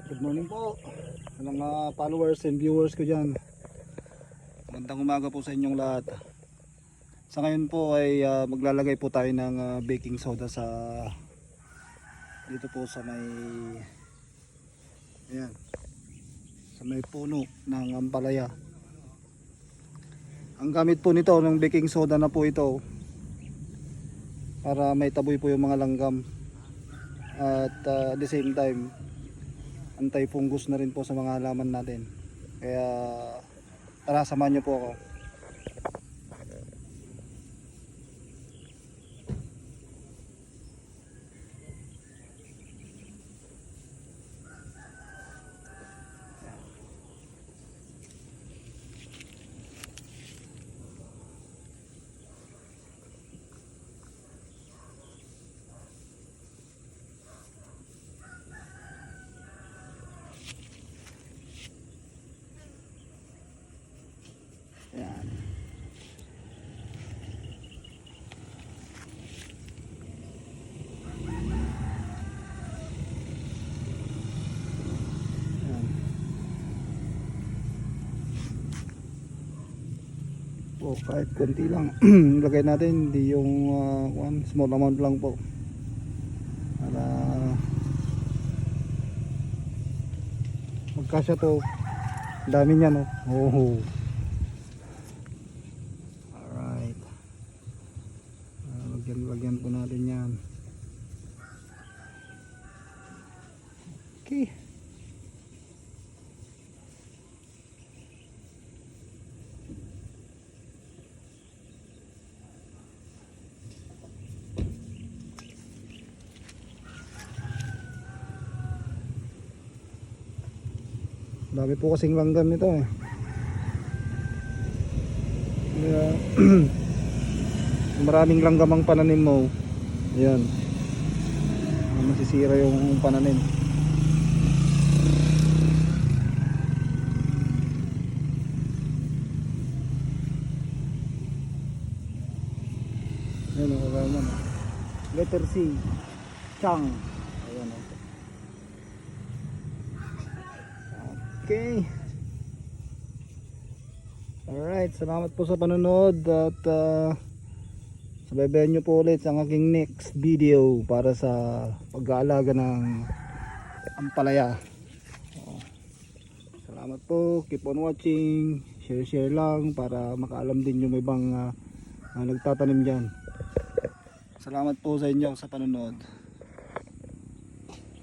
Good morning po sa mga followers and viewers ko dyan. Magandang umaga po sa inyong lahat. Sa ngayon po ay maglalagay po tayo ng baking soda sa dito po sa may ayan, sa may puno ng ampalaya. Ang gamit po nito ng baking soda na po ito para may taboy po yung mga langgam at at the same time anti-fungus na rin po sa mga halaman natin. Kaya tara, samahan niyo po ako. Ayan. Po, kahit konti lang lagay natin, hindi yung small amount lang po para magkasya to. Dami niya, no? Oh. Alright, lagyan po natin yan. Okay. Dami po kasing langgam nito eh. Maraming langgam ang pananim mo. Ayan, masisira yung pananim. Ayan o, kaya letter C, Chang. Ayan o. Okay. Alright, salamat po sa panonood at sabaybayan nyo po ulit sa aking next video para sa pag-aalaga ng ampalaya. Salamat po, keep on watching, share lang para makaalam din yung ibang nagtatanim dyan. Salamat po sa inyo sa panonood.